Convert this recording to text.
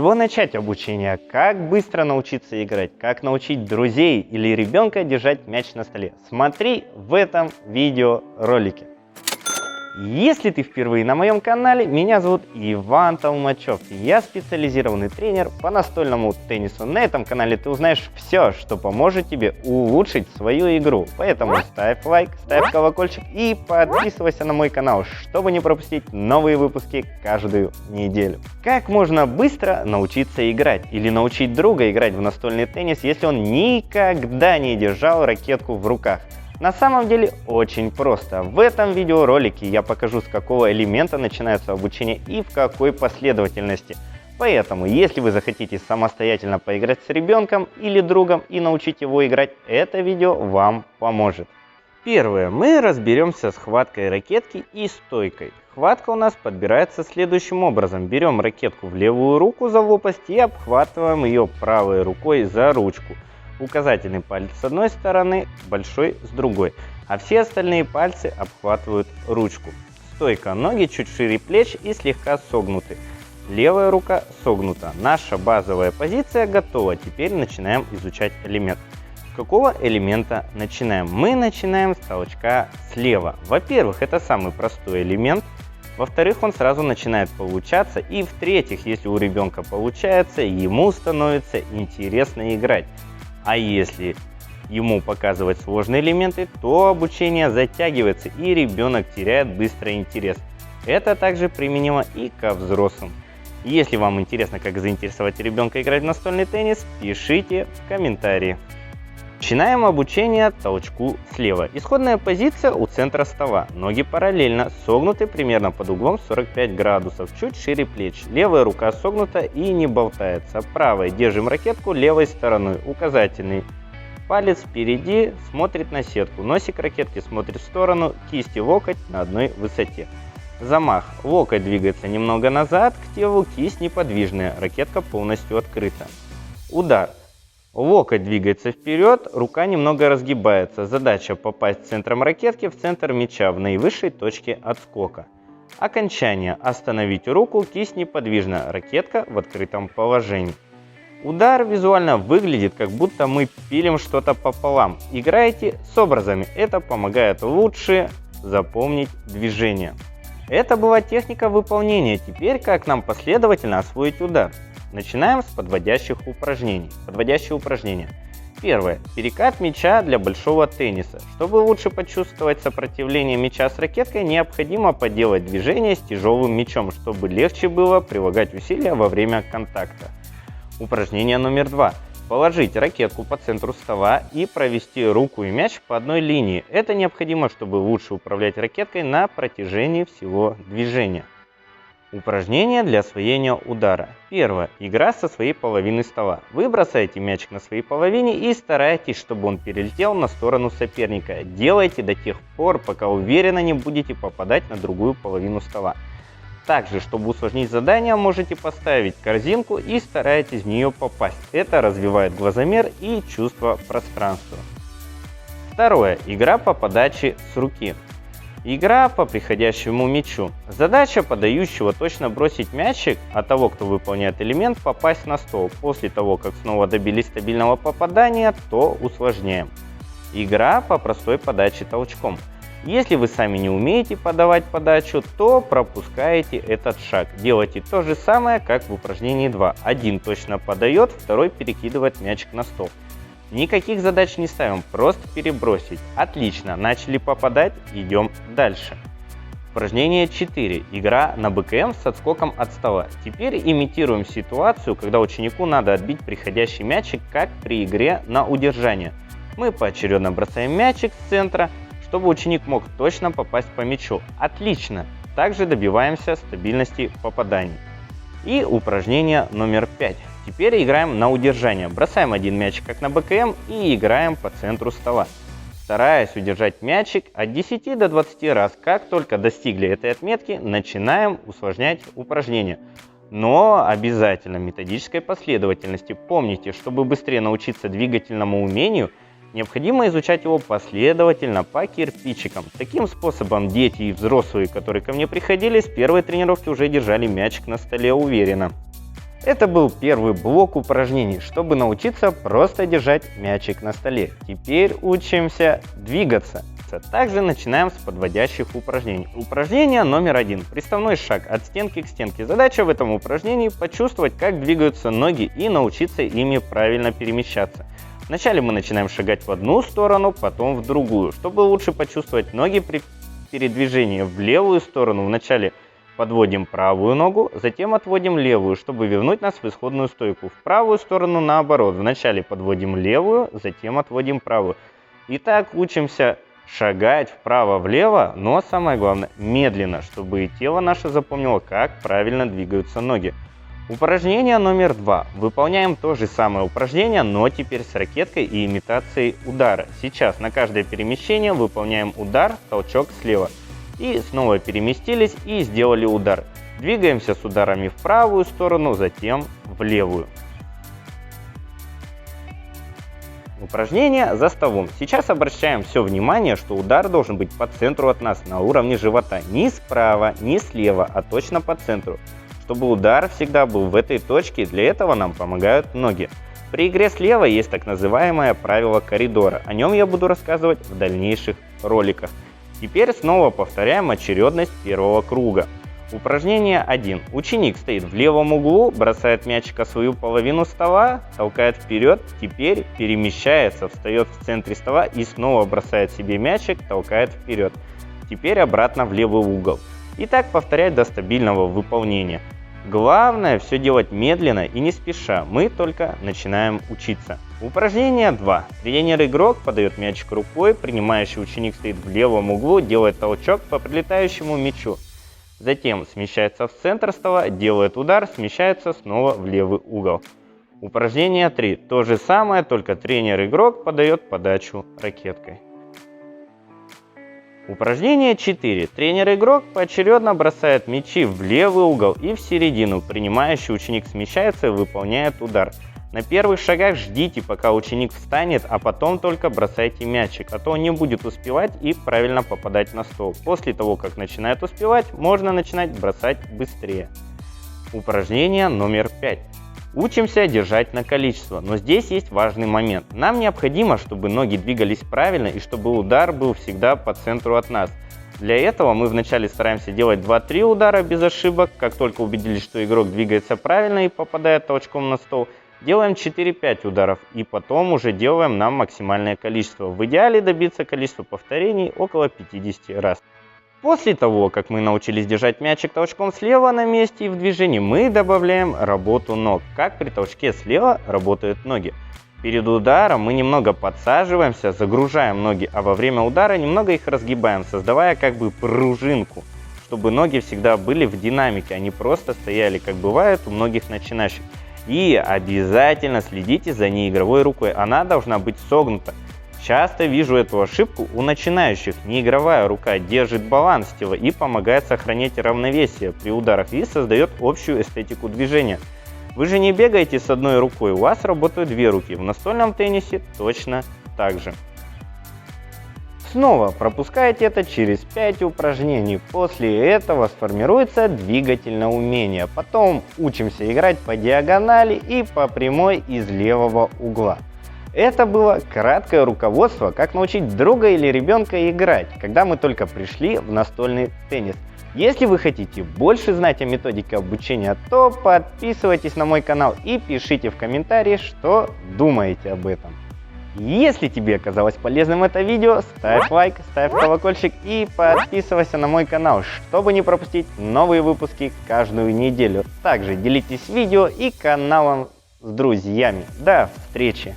чего начать обучение? Как быстро научиться играть? Как научить друзей или ребенка держать мяч на столе? Смотри в этом видеоролике. Если ты впервые на моем канале, меня зовут Иван Толмачев. Я специализированный тренер по настольному теннису. На этом канале ты узнаешь все, что поможет тебе улучшить свою игру. Поэтому ставь лайк, ставь колокольчик и подписывайся на мой канал, чтобы не пропустить новые выпуски каждую неделю. Как можно быстро научиться играть или научить друга играть в настольный теннис, если он никогда не держал ракетку в руках? На самом деле очень просто. В этом видеоролике я покажу, с какого элемента начинается обучение и в какой последовательности. Поэтому, если вы захотите самостоятельно поиграть с ребенком или другом и научить его играть, это видео вам поможет. Первое. Мы разберемся с хваткой ракетки и стойкой. Хватка у нас подбирается следующим образом. Берем ракетку в левую руку за лопасть и обхватываем ее правой рукой за ручку. Указательный палец с одной стороны, большой с другой, а все остальные пальцы обхватывают ручку. Стойка. Ноги чуть шире плеч и слегка согнуты. Левая рука согнута. Наша базовая позиция готова. Теперь начинаем изучать элемент. С какого элемента начинаем? Мы начинаем с толчка слева. Во-первых, это самый простой элемент. Во-вторых, он сразу начинает получаться. И в-третьих, если у ребенка получается, ему становится интересно играть. А если ему показывать сложные элементы, то обучение затягивается и ребенок теряет быстро интерес. Это также применимо и ко взрослым. Если вам интересно, как заинтересовать ребенка играть в настольный теннис, пишите в комментарии. Начинаем обучение толчку слева. Исходная позиция у центра стола. Ноги параллельно, согнуты примерно под углом 45 градусов, чуть шире плеч. Левая рука согнута и не болтается. Правой держим ракетку левой стороной. Указательный палец впереди смотрит на сетку. Носик ракетки смотрит в сторону, кисть и локоть на одной высоте. Замах. Локоть двигается немного назад к телу, кисть неподвижная, ракетка полностью открыта. Удар. Локоть двигается вперед, рука немного разгибается. Задача попасть центром ракетки в центр мяча в наивысшей точке отскока. Окончание. Остановить руку, кисть неподвижна, ракетка в открытом положении. Удар визуально выглядит, как будто мы пилим что-то пополам. Играйте с образами, это помогает лучше запомнить движение. Это была техника выполнения. Теперь как нам последовательно освоить удар? Начинаем с подводящих упражнений. Подводящие упражнения. Первое. Перекат мяча для большого тенниса. Чтобы лучше почувствовать сопротивление мяча с ракеткой, необходимо поделать движение с тяжелым мячом, чтобы легче было прилагать усилия во время контакта. Упражнение номер 2. Положить ракетку по центру стола и провести руку и мяч по одной линии. Это необходимо, чтобы лучше управлять ракеткой на протяжении всего движения. Упражнение для освоения удара. Первое. Игра со своей половины стола. Вы бросаете мячик на своей половине и стараетесь, чтобы он перелетел на сторону соперника. Делайте до тех пор, пока уверенно не будете попадать на другую половину стола. Также, чтобы усложнить задание, можете поставить корзинку и старайтесь в нее попасть. Это развивает глазомер и чувство пространства. Второе. Игра по подаче с руки. Игра по приходящему мячу. Задача подающего точно бросить мячик, а того, кто выполняет элемент, попасть на стол. После того, как снова добились стабильного попадания, то усложняем. Игра по простой подаче толчком. Если вы сами не умеете подавать подачу, то пропускаете этот шаг. Делайте то же самое, как в упражнении 2. Один точно подает, второй перекидывает мячик на стол. Никаких задач не ставим, просто перебросить. Отлично, начали попадать, идем дальше. Упражнение 4. Игра на БКМ с отскоком от стола. Теперь имитируем ситуацию, когда ученику надо отбить приходящий мячик, как при игре на удержание. Мы поочередно бросаем мячик с центра, чтобы ученик мог точно попасть по мячу. Отлично, также добиваемся стабильности попаданий. И упражнение номер 5. Теперь играем на удержание. Бросаем один мячик как на БКМ и играем по центру стола. Стараясь удержать мячик от 10 до 20 раз. Как только достигли этой отметки, начинаем усложнять упражнение. Но обязательно в методической последовательности. Помните, чтобы быстрее научиться двигательному умению, необходимо изучать его последовательно по кирпичикам. Таким способом дети и взрослые, которые ко мне приходили, с первой тренировки уже держали мячик на столе уверенно. Это был первый блок упражнений, чтобы научиться просто держать мячик на столе. Теперь учимся двигаться. Также начинаем с подводящих упражнений. Упражнение номер 1. Приставной шаг от стенки к стенке. Задача в этом упражнении почувствовать, как двигаются ноги и научиться ими правильно перемещаться. Вначале мы начинаем шагать в одну сторону, потом в другую. Чтобы лучше почувствовать ноги при передвижении в левую сторону, вначале подводим правую ногу, затем отводим левую, чтобы вернуть нас в исходную стойку. В правую сторону наоборот. Вначале подводим левую, затем отводим правую. Итак, учимся шагать вправо-влево, но самое главное медленно, чтобы тело наше запомнило, как правильно двигаются ноги. Упражнение номер 2. Выполняем то же самое упражнение, но теперь с ракеткой и имитацией удара. Сейчас на каждое перемещение выполняем удар, толчок слева. И снова переместились и сделали удар. Двигаемся с ударами в правую сторону, затем в левую. Упражнение за столом. Сейчас обращаем все внимание, что удар должен быть по центру от нас, на уровне живота. Не справа, не слева, а точно по центру. Чтобы удар всегда был в этой точке, для этого нам помогают ноги. При игре слева есть так называемое правило коридора. О нем я буду рассказывать в дальнейших роликах. Теперь снова повторяем очередность первого круга. Упражнение 1. Ученик стоит в левом углу, бросает мячик о свою половину стола, толкает вперед, теперь перемещается, встает в центре стола и снова бросает себе мячик, толкает вперед. Теперь обратно в левый угол. И так повторять до стабильного выполнения. Главное все делать медленно и не спеша, мы только начинаем учиться. Упражнение 2. Тренер-игрок подает мячик рукой, принимающий ученик стоит в левом углу, делает толчок по прилетающему мячу. Затем смещается в центр стола, делает удар, смещается снова в левый угол. Упражнение 3. То же самое, только тренер-игрок подает подачу ракеткой. Упражнение 4. Тренер-игрок поочередно бросает мячи в левый угол и в середину. Принимающий ученик смещается и выполняет удар. На первых шагах ждите, пока ученик встанет, а потом только бросайте мячик, а то он не будет успевать и правильно попадать на стол. После того, как начинает успевать, можно начинать бросать быстрее. Упражнение номер 5. Учимся держать на количество, но здесь есть важный момент. Нам необходимо, чтобы ноги двигались правильно и чтобы удар был всегда по центру от нас. Для этого мы вначале стараемся делать 2-3 удара без ошибок. Как только убедились, что игрок двигается правильно и попадает толчком на стол, делаем 4-5 ударов и потом уже делаем нам максимальное количество. В идеале добиться количества повторений около 50 раз. После того, как мы научились держать мячик толчком слева на месте и в движении, мы добавляем работу ног. Как при толчке слева работают ноги. Перед ударом мы немного подсаживаемся, загружаем ноги, а во время удара немного их разгибаем, создавая как бы пружинку, чтобы ноги всегда были в динамике, а не просто стояли, как бывает у многих начинающих. И обязательно следите за неигровой рукой, она должна быть согнута. Часто вижу эту ошибку у начинающих. Неигровая рука держит баланс тела и помогает сохранять равновесие при ударах и создает общую эстетику движения. Вы же не бегаете с одной рукой, у вас работают две руки. В настольном теннисе точно так же. Снова пропускайте это через 5 упражнений. После этого сформируется двигательное умение. Потом учимся играть по диагонали и по прямой из левого угла. Это было краткое руководство, как научить друга или ребенка играть, когда мы только пришли в настольный теннис. Если вы хотите больше знать о методике обучения, то подписывайтесь на мой канал и пишите в комментарии, что думаете об этом. Если тебе оказалось полезным это видео, ставь лайк, ставь колокольчик и подписывайся на мой канал, чтобы не пропустить новые выпуски каждую неделю. Также делитесь видео и каналом с друзьями. До встречи!